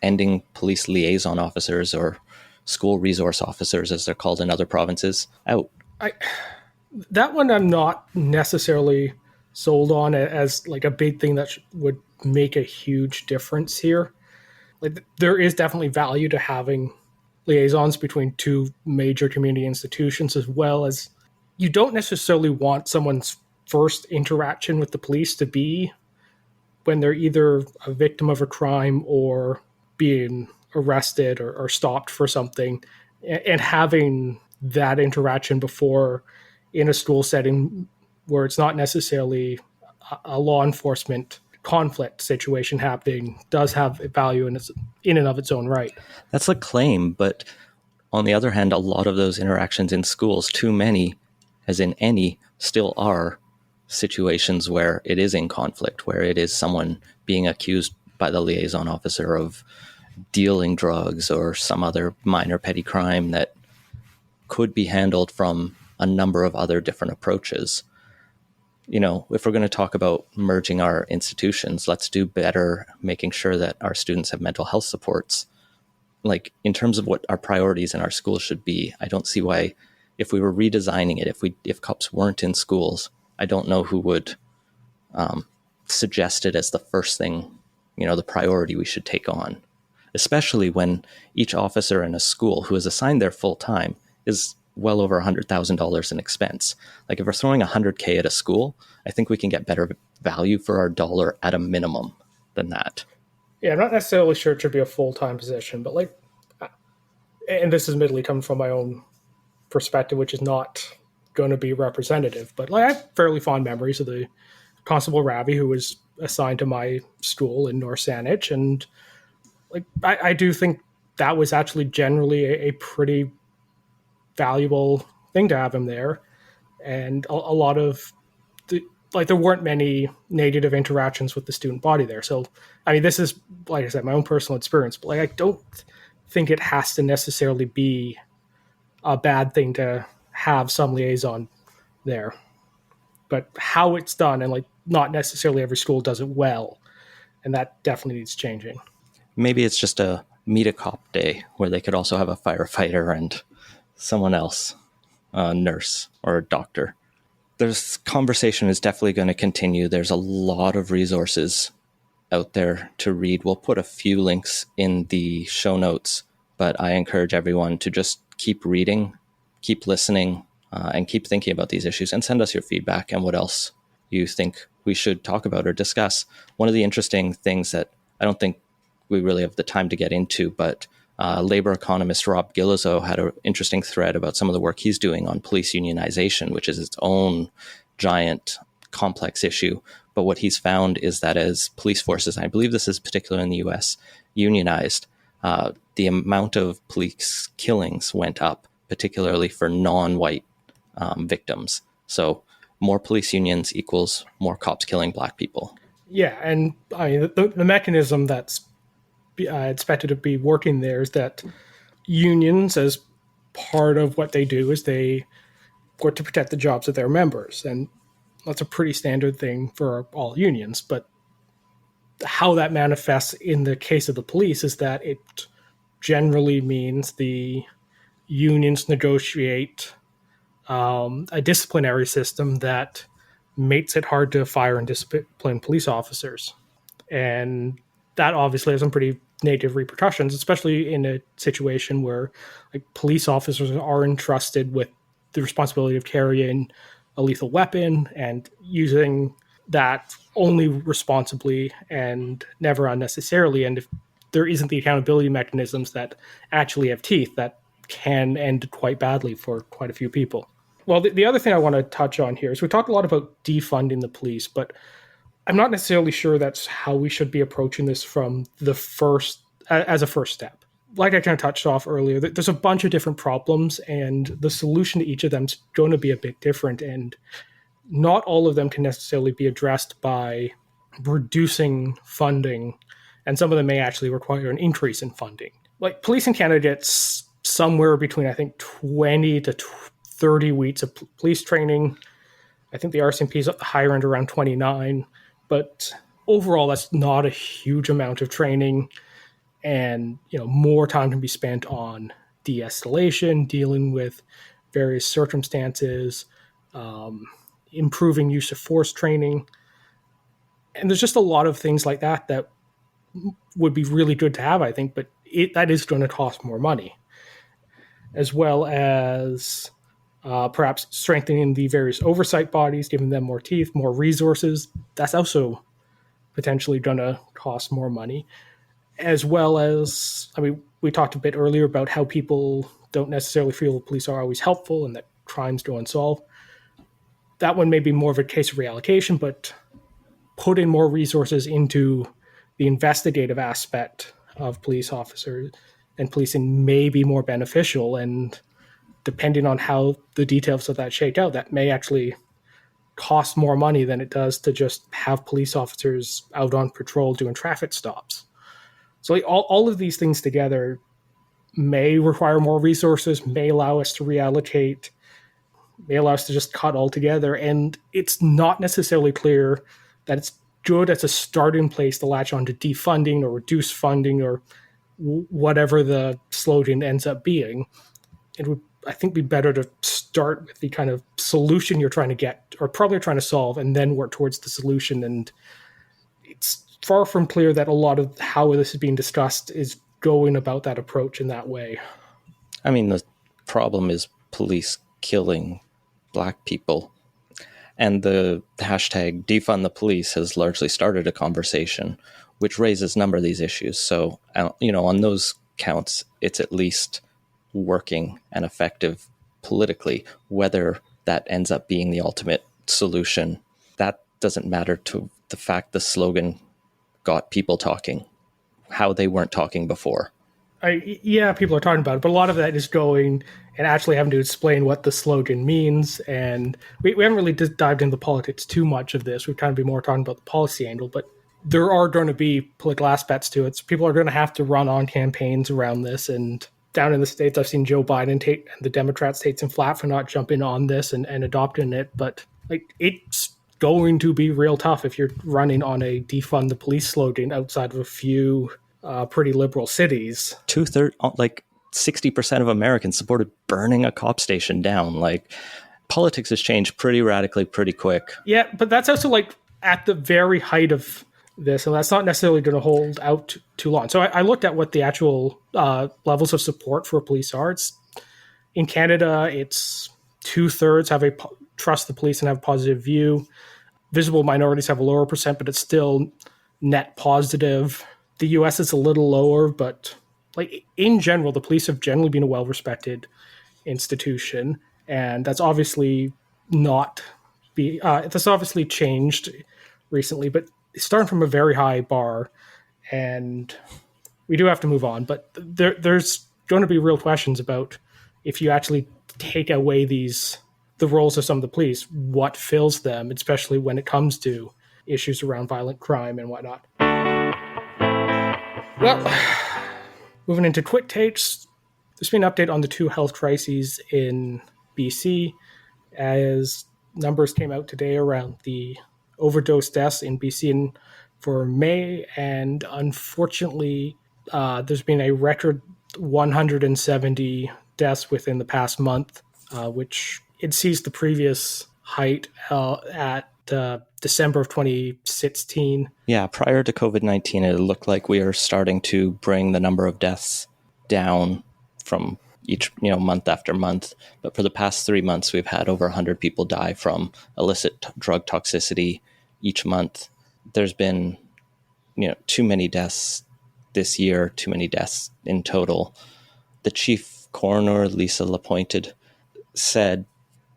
ending police liaison officers, or school resource officers, as they're called in other provinces, out. That one I'm not necessarily sold on as like a big thing that would make a huge difference here. Like there is definitely value to having liaisons between two major community institutions, as well as you don't necessarily want someone's first interaction with the police to be when they're either a victim of a crime or being arrested or stopped for something, and having that interaction before in a school setting where it's not necessarily a law enforcement conflict situation happening does have value in and of its own right. That's a claim, but on the other hand, a lot of those interactions in schools, too many, as in any, still are situations where it is in conflict, where it is someone being accused by the liaison officer of dealing drugs or some other minor petty crime that could be handled from a number of other different approaches. If we're going to talk about merging our institutions, let's do better making sure that our students have mental health supports. Like, in terms of what our priorities in our schools should be, I don't see why, if we were redesigning it, if cops weren't in schools, I don't know who would suggest it as the first thing, the priority we should take on, especially when each officer in a school who is assigned there full time is well over $100,000 in expense. Like, if we're throwing $100K at a school, I think we can get better value for our dollar at a minimum than that. Yeah, I'm not necessarily sure it should be a full-time position, but and this is admittedly coming from my own perspective, which is not going to be representative, but I have fairly fond memories of the Constable Ravi, who was assigned to my school in North Saanich, and I do think that was actually generally a pretty valuable thing to have him there. And a lot of there weren't many negative interactions with the student body there. So, this is, like I said, my own personal experience, but I don't think it has to necessarily be a bad thing to have some liaison there. But how it's done, and not necessarily every school does it well, and that definitely needs changing. Maybe it's just a meet a cop day where they could also have a firefighter and someone else, a nurse or a doctor. This conversation is definitely going to continue. There's a lot of resources out there to read. We'll put a few links in the show notes, but I encourage everyone to just keep reading, keep listening, and keep thinking about these issues, and send us your feedback and what else you think we should talk about or discuss. One of the interesting things that I don't think we really have the time to get into, but labor economist Rob Gillizo had an interesting thread about some of the work he's doing on police unionization, which is its own giant complex issue. But what he's found is that as police forces, and I believe this is particular in the US, unionized, the amount of police killings went up, particularly for non-white victims. So more police unions equals more cops killing black people. Yeah, and the mechanism that's expected to be working there is that unions, as part of what they do, is they work to protect the jobs of their members. And that's a pretty standard thing for all unions. But how that manifests in the case of the police is that it generally means the unions negotiate a disciplinary system that makes it hard to fire and discipline police officers. And that obviously has some pretty negative repercussions, especially in a situation where like police officers are entrusted with the responsibility of carrying a lethal weapon and using that only responsibly and never unnecessarily. And if there isn't the accountability mechanisms that actually have teeth, that can end quite badly for quite a few people. Well, the other thing I want to touch on here is we talked a lot about defunding the police, but I'm not necessarily sure that's how we should be approaching this from as a first step. Like I kind of touched off earlier, there's a bunch of different problems, and the solution to each of them is going to be a bit different, and not all of them can necessarily be addressed by reducing funding, and some of them may actually require an increase in funding. Like police in Canada gets somewhere between, I think, 20 to 30 weeks of police training. I think the RCMP is higher end around 29, but overall that's not a huge amount of training, and more time can be spent on de-escalation, dealing with various circumstances, improving use of force training. And there's just a lot of things like that would be really good to have, I think, but that is going to cost more money, as well as perhaps strengthening the various oversight bodies, giving them more teeth, more resources. That's also potentially going to cost more money, as well as, we talked a bit earlier about how people don't necessarily feel the police are always helpful and that crimes go unsolved. That one may be more of a case of reallocation, but putting more resources into the investigative aspect of police officers and policing may be more beneficial, and depending on how the details of that shake out, that may actually cost more money than it does to just have police officers out on patrol doing traffic stops. So all of these things together may require more resources, may allow us to reallocate, may allow us to just cut altogether. And it's not necessarily clear that it's good as a starting place to latch on to defunding or reduce funding or whatever the slogan ends up being. It would, I think, be better to start with the kind of solution you're trying to get, or probably trying to solve, and then work towards the solution. And it's far from clear that a lot of how this is being discussed is going about that approach in that way. I mean, the problem is police killing Black people. And the hashtag defund the police has largely started a conversation which raises a number of these issues. So, on those counts, it's at least working and effective politically. Whether that ends up being the ultimate solution, that doesn't matter to the fact the slogan got people talking, how they weren't talking before. People are talking about it, but a lot of that is going and actually having to explain what the slogan means. And we haven't really dived into the politics too much of this. We've kind of been more talking about the policy angle, but there are going to be political aspects to it. So people are going to have to run on campaigns around this. And down in the States, I've seen Joe Biden take the Democrats take some flack for not jumping on this and adopting it. But it's going to be real tough if you're running on a defund the police slogan outside of a few pretty liberal cities. 60% of Americans supported burning a cop station down. Politics has changed pretty radically, pretty quick. Yeah, but that's also at the very height of this, and that's not necessarily going to hold out too long. So I looked at what the actual levels of support for police are. In Canada, it's 2/3 have trust the police and have a positive view. Visible minorities have a lower percent, but it's still net positive. The US is a little lower, but in general, the police have generally been a well-respected institution, and that's obviously that's obviously changed recently, but it's starting from a very high bar, and we do have to move on. But there's going to be real questions about if you actually take away the roles of some of the police, what fills them, especially when it comes to issues around violent crime and whatnot. Well, moving into quick takes, there's been an update on the two health crises in BC as numbers came out today around the overdose deaths in BC for May, and unfortunately, there's been a record 170 deaths within the past month, which exceeds the previous height at December of 2016. Yeah, prior to COVID-19, it looked like we were starting to bring the number of deaths down from each month after month. But for the past 3 months, we've had over 100 people die from illicit drug toxicity each month. There's been too many deaths this year, too many deaths in total. The chief coroner, Lisa Lapointe, said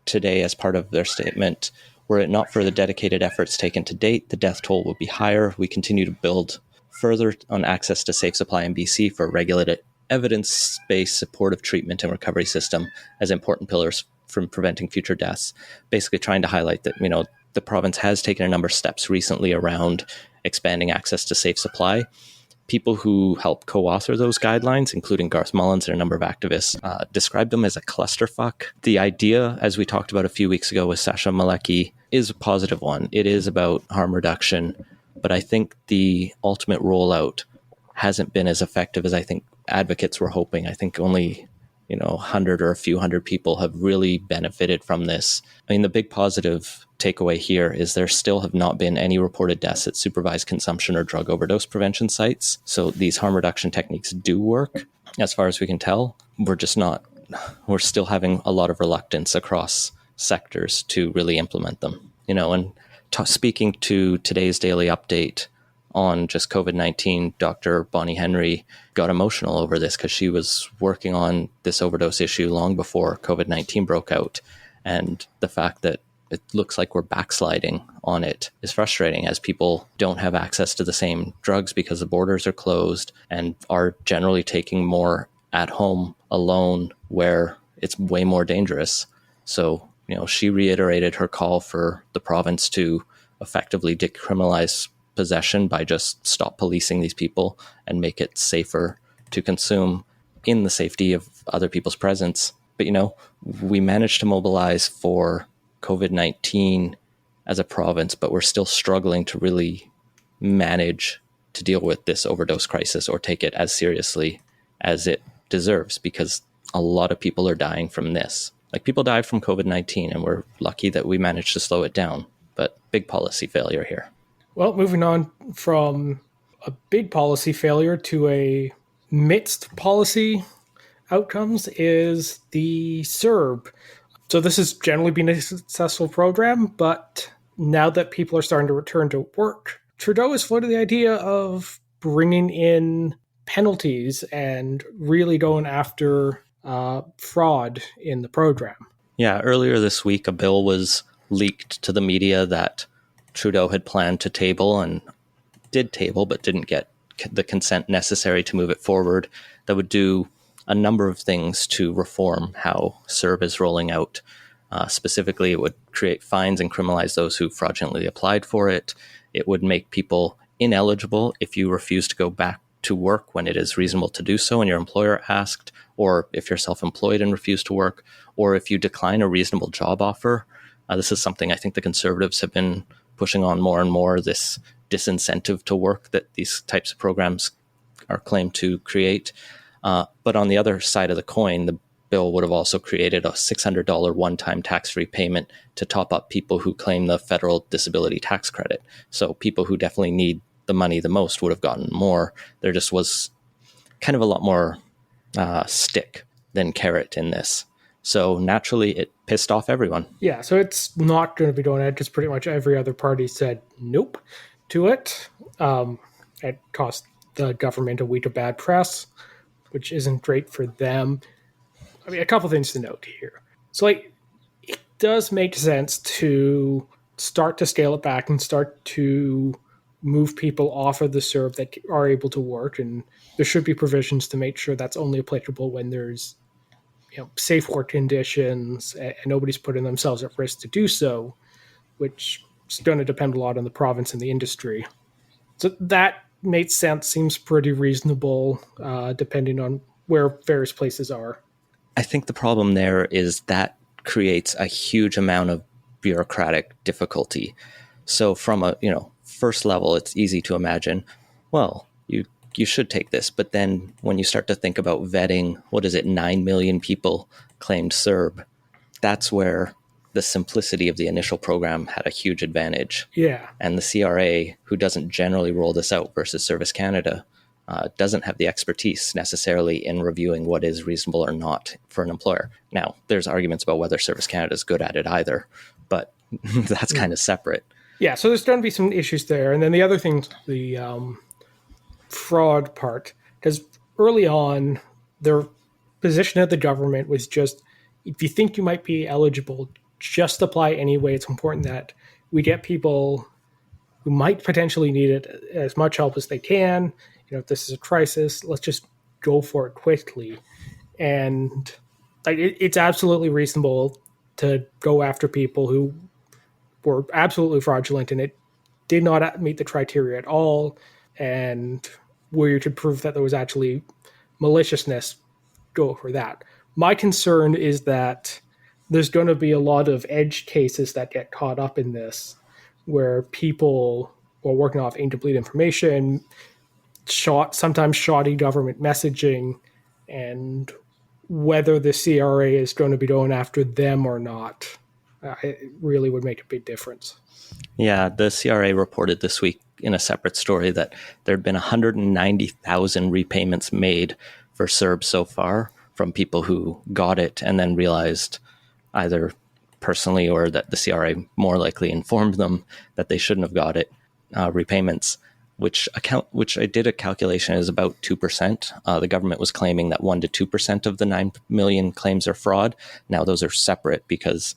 today as part of their statement, were it not for the dedicated efforts taken to date, the death toll would be higher. We continue to build further on access to safe supply in BC for regulated evidence-based supportive treatment and recovery system as important pillars from preventing future deaths. Basically trying to highlight that, the province has taken a number of steps recently around expanding access to safe supply. People who helped co-author those guidelines, including Garth Mullins and a number of activists, described them as a clusterfuck. The idea, as we talked about a few weeks ago with Sasha Malecki, is a positive one. It is about harm reduction, but I think the ultimate rollout hasn't been as effective as I think advocates were hoping. I think only 100 or a few hundred people have really benefited from this. I mean, the big positive takeaway here is there still have not been any reported deaths at supervised consumption or drug overdose prevention sites. So these harm reduction techniques do work. As far as we can tell, we're still having a lot of reluctance across sectors to really implement them. And speaking to today's daily update on just COVID-19, Dr. Bonnie Henry got emotional over this because she was working on this overdose issue long before COVID-19 broke out. And the fact that it looks like we're backsliding on it is frustrating as people don't have access to the same drugs because the borders are closed and are generally taking more at home alone where it's way more dangerous. So, she reiterated her call for the province to effectively decriminalize possession by just stop policing these people and make it safer to consume in the safety of other people's presence. But, we managed to mobilize for COVID-19 as a province, but we're still struggling to really manage to deal with this overdose crisis or take it as seriously as it deserves, because a lot of people are dying from this. Like, people die from COVID-19, and we're lucky that we managed to slow it down, but big policy failure here. Well, moving on from a big policy failure to a mixed policy outcomes is the CERB. So this has generally been a successful program, but now that people are starting to return to work, Trudeau has floated the idea of bringing in penalties and really going after fraud in the program. Yeah, earlier this week, a bill was leaked to the media that Trudeau had planned to table and did table, but didn't get the consent necessary to move it forward, that would do a number of things to reform how CERB is rolling out. Specifically, it would create fines and criminalize those who fraudulently applied for it. It would make people ineligible if you refuse to go back to work when it is reasonable to do so and your employer asked, or if you're self-employed and refuse to work, or if you decline a reasonable job offer. This is something I think the Conservatives have been pushing on more and more, this disincentive to work that these types of programs are claimed to create. But on the other side of the coin, the bill would have also created a $600 one-time tax-free payment to top up people who claim the federal disability tax credit. So people who definitely need the money the most would have gotten more. There just was kind of a lot more stick than carrot in this. So naturally, it pissed off everyone. Yeah, so it's not going to be going ahead because pretty much every other party said nope to it. It cost the government a week of bad press, which isn't great for them. I mean, a couple things to note here. So, it does make sense to start to scale it back and start to move people off of the CERB that are able to work, and there should be provisions to make sure that's only applicable when there's safe work conditions and nobody's putting themselves at risk to do so, which is going to depend a lot on the province and the industry. So that makes sense, seems pretty reasonable, depending on where various places are. I think the problem there is that creates a huge amount of bureaucratic difficulty. So from a first level, it's easy to imagine, well, you should take this. But then when you start to think about vetting, 9 million people claimed CERB, that's where the simplicity of the initial program had a huge advantage. Yeah. And the CRA, who doesn't generally roll this out versus Service Canada, doesn't have the expertise necessarily in reviewing what is reasonable or not for an employer. Now, there's arguments about whether Service Canada is good at it either, but that's kind of separate. Yeah, so there's going to be some issues there. And then the other thing, the fraud part, because early on, their position of the government was just, if you think you might be eligible, just apply anyway. It's important that we get people who might potentially need it as much help as they can. If this is a crisis, let's just go for it quickly. And it's absolutely reasonable to go after people who were absolutely fraudulent and it did not meet the criteria at all. And where you could prove that there was actually maliciousness, go for that. My concern is that there's going to be a lot of edge cases that get caught up in this, where people are working off incomplete information, sometimes shoddy government messaging, and whether the CRA is going to be going after them or not, it really would make a big difference. Yeah, the CRA reported this week in a separate story that there had been 190,000 repayments made for CERB so far from people who got it and then realized either personally or that the CRA more likely informed them that they shouldn't have got it, repayments, which I did a calculation is about 2%. The government was claiming that 1% to 2% of the 9 million claims are fraud. Now those are separate because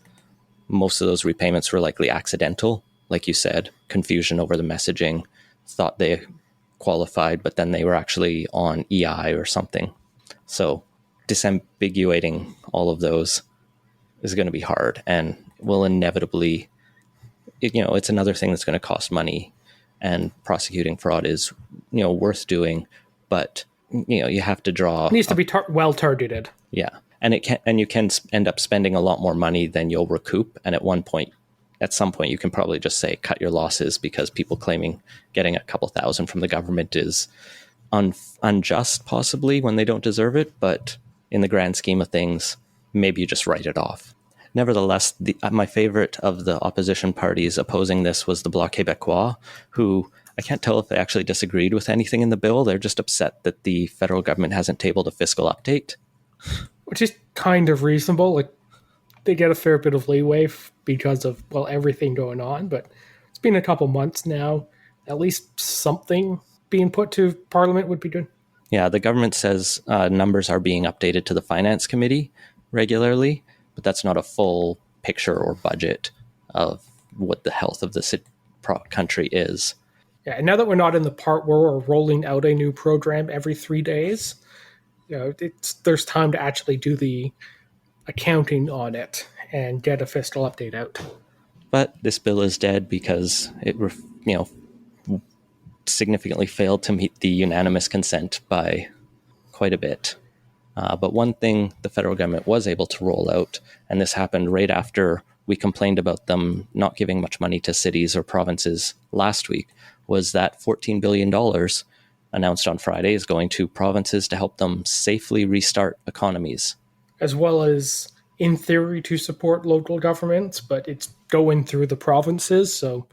most of those repayments were likely accidental. Like you said, confusion over the messaging, thought they qualified, but then they were actually on EI or something. So disambiguating all of those is going to be hard and will inevitably, it's another thing that's going to cost money. And prosecuting fraud is, worth doing, but you have to draw. It needs to be well targeted. Yeah, and you can end up spending a lot more money than you'll recoup. And at some point, you can probably just say cut your losses because people claiming getting a couple thousand from the government is unjust, possibly when they don't deserve it. But in the grand scheme of things, maybe you just write it off. Nevertheless, my favorite of the opposition parties opposing this was the Bloc Québécois, who I can't tell if they actually disagreed with anything in the bill. They're just upset that the federal government hasn't tabled a fiscal update. Which is kind of reasonable. Like, they get a fair bit of leeway because of, everything going on. But it's been a couple months now. At least something being put to Parliament would be good. Yeah, the government says numbers are being updated to the Finance Committee regularly, but that's not a full picture or budget of what the health of the country is. Yeah, and now that we're not in the part where we're rolling out a new program every 3 days, there's time to actually do the accounting on it and get a fiscal update out. But this bill is dead because it, significantly failed to meet the unanimous consent by quite a bit. But one thing the federal government was able to roll out, and this happened right after we complained about them not giving much money to cities or provinces last week, was that $14 billion announced on Friday is going to provinces to help them safely restart economies. As well as, in theory, to support local governments, but it's going through the provinces, so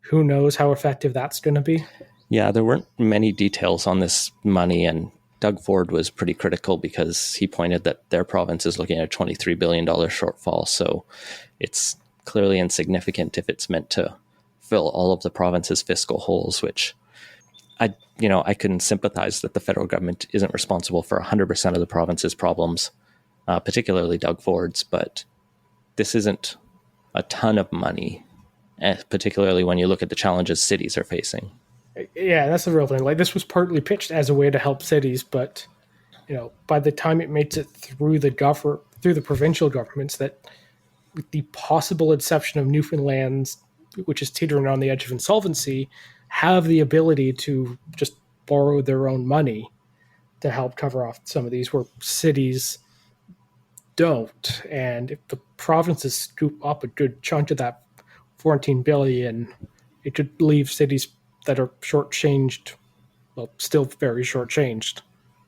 who knows how effective that's going to be. Yeah, there weren't many details on this money, and Doug Ford was pretty critical because he pointed that their province is looking at a $23 billion shortfall. So it's clearly insignificant if it's meant to fill all of the province's fiscal holes, which I can sympathize that the federal government isn't responsible for 100% of the province's problems, particularly Doug Ford's, but this isn't a ton of money, particularly when you look at the challenges cities are facing. Yeah, that's the real thing. Like, this was partly pitched as a way to help cities, but by the time it makes it through the provincial governments, that with the possible exception of Newfoundland's, which is teetering on the edge of insolvency, have the ability to just borrow their own money. to help cover off some of these where cities don't. And if the provinces scoop up a good chunk of that 14 billion, it could leave cities that are shortchanged, well, still very shortchanged.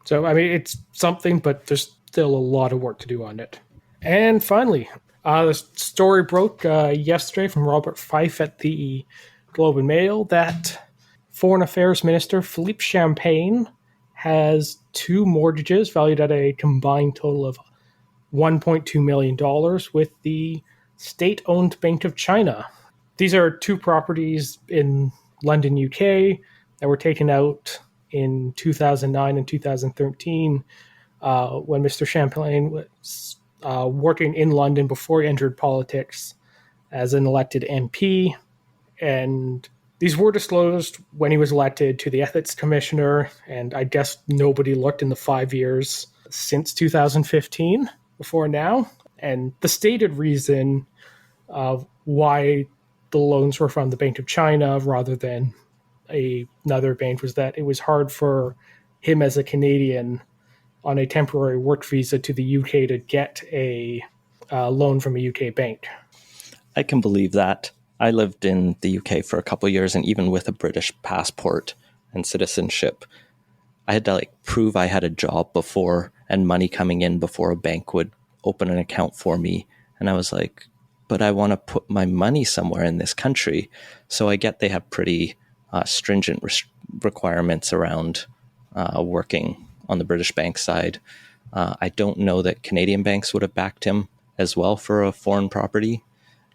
So, I mean, it's something, but there's still a lot of work to do on it. And finally, the story broke yesterday from Robert Fife at the Globe and Mail that Foreign Affairs Minister Philippe Champagne has 2 mortgages valued at a combined total of $1.2 million with the state-owned Bank of China. These are 2 properties in London, UK, that were taken out in 2009 and 2013 when Mr. Champagne was working in London before he entered politics as an elected MP. And these were disclosed when he was elected to the Ethics Commissioner, and I guess nobody looked in the 5 years since 2015 before now. And the stated reason of why the loans were from the Bank of China rather than another bank was that it was hard for him as a Canadian on a temporary work visa to the UK to get a loan from a UK bank. I can believe that. I lived in the UK for a couple of years, and even with a British passport and citizenship, I had to prove I had a job before and money coming in before a bank would open an account for me. And I was like, but I want to put my money somewhere in this country. So I get they have pretty stringent requirements around working on the British bank side. I don't know that Canadian banks would have backed him as well for a foreign property.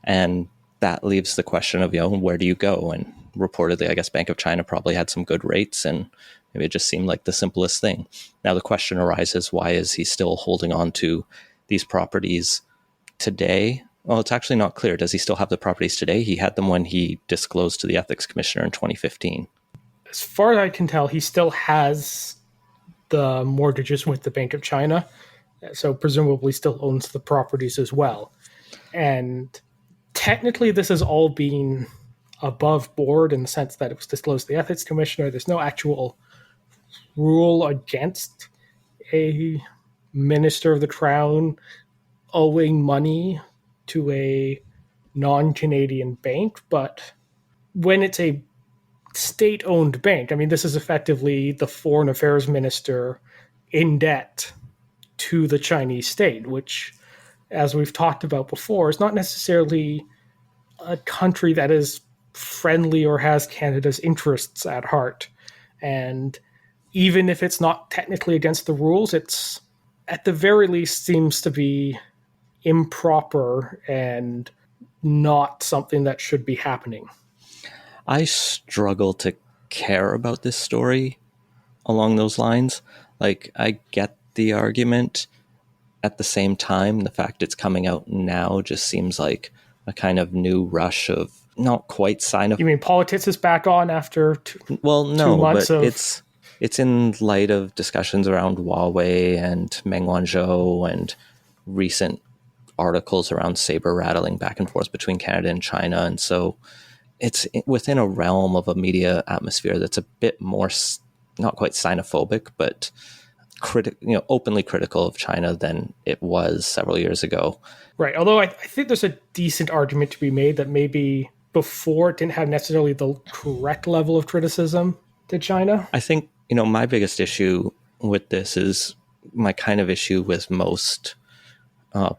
And that leaves the question of, where do you go? And reportedly, I guess Bank of China probably had some good rates, and maybe it just seemed like the simplest thing. Now the question arises, why is he still holding on to these properties today? Well, it's actually not clear. Does he still have the properties today? He had them when he disclosed to the Ethics Commissioner in 2015. As far as I can tell, he still has the mortgages with the Bank of China, so presumably still owns the properties as well. And technically, this has all been above board in the sense that it was disclosed to the Ethics Commissioner. There's no actual rule against a Minister of the Crown owing money to a non-Canadian bank, but when it's a state-owned bank, I mean, this is effectively the Foreign Affairs Minister in debt to the Chinese state, which, as we've talked about before, is not necessarily a country that is friendly or has Canada's interests at heart. And even if it's not technically against the rules, it's at the very least seems to be improper and not something that should be happening. I struggle to care about this story along those lines. I get the argument. At the same time, the fact it's coming out now just seems like a kind of new rush of not quite sign of... You mean politics is back on after 2 months but it's in light of discussions around Huawei and Meng Wanzhou and recent articles around saber rattling back and forth between Canada and China. And so it's within a realm of a media atmosphere that's a bit more, not quite xenophobic, but openly critical of China than it was several years ago. Right. Although I think there's a decent argument to be made that maybe before it didn't have necessarily the correct level of criticism to China. I think, my biggest issue with this is my kind of issue with most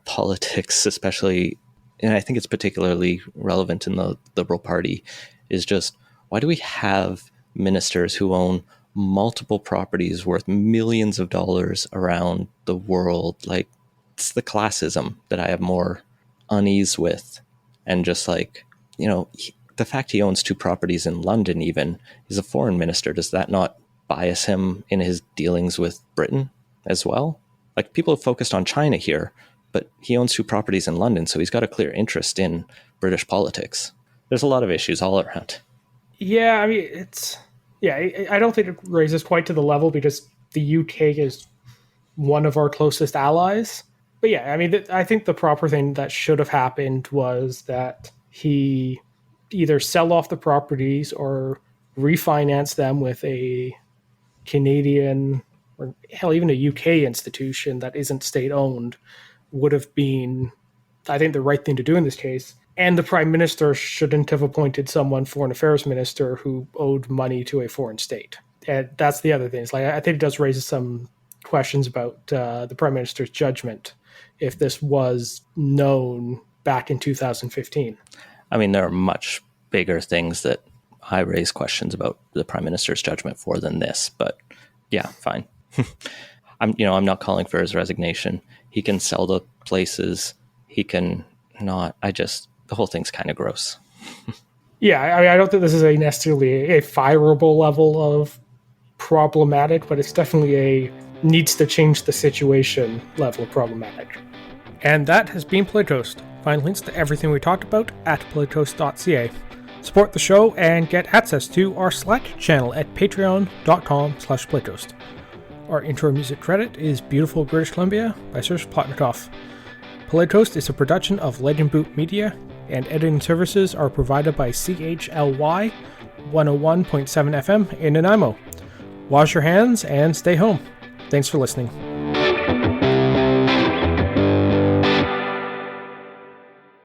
politics, especially, and I think it's particularly relevant in the Liberal Party, is just, why do we have ministers who own multiple properties worth millions of dollars around the world? It's the classism that I have more unease with. And just the fact he owns 2 properties in London, even, he's a foreign minister. Does that not bias him in his dealings with Britain as well? People have focused on China here, but he owns 2 properties in London, so he's got a clear interest in British politics. There's a lot of issues all around. Yeah, I mean, I don't think it raises quite to the level because the UK is one of our closest allies. But yeah, I mean, I think the proper thing that should have happened was that he either sell off the properties or refinance them with a Canadian or hell, even a UK institution that isn't state-owned would have been, I think, the right thing to do in this case. And the Prime Minister shouldn't have appointed someone, Foreign Affairs Minister, who owed money to a foreign state. And that's the other thing. It's like, I think it does raise some questions about the Prime Minister's judgment if this was known back in 2015. I mean, there are much bigger things that I raise questions about the Prime Minister's judgment for than this, but yeah, fine. I'm not calling for his resignation. He can sell the places. He can not. The whole thing's kind of gross. Yeah, I mean, I don't think this is necessarily a fireable level of problematic, but it's definitely a needs to change the situation level of problematic. And that has been Playtoast. Find links to everything we talked about at playtoast.ca. Support the show and get access to our Slack channel at patreon.com/playtoast. Our intro music credit is Beautiful British Columbia by Serge Plotnikoff. Playtoast is a production of Light and Boot Media, and editing services are provided by CHLY 101.7 FM in Nanaimo. Wash your hands and stay home. Thanks for listening.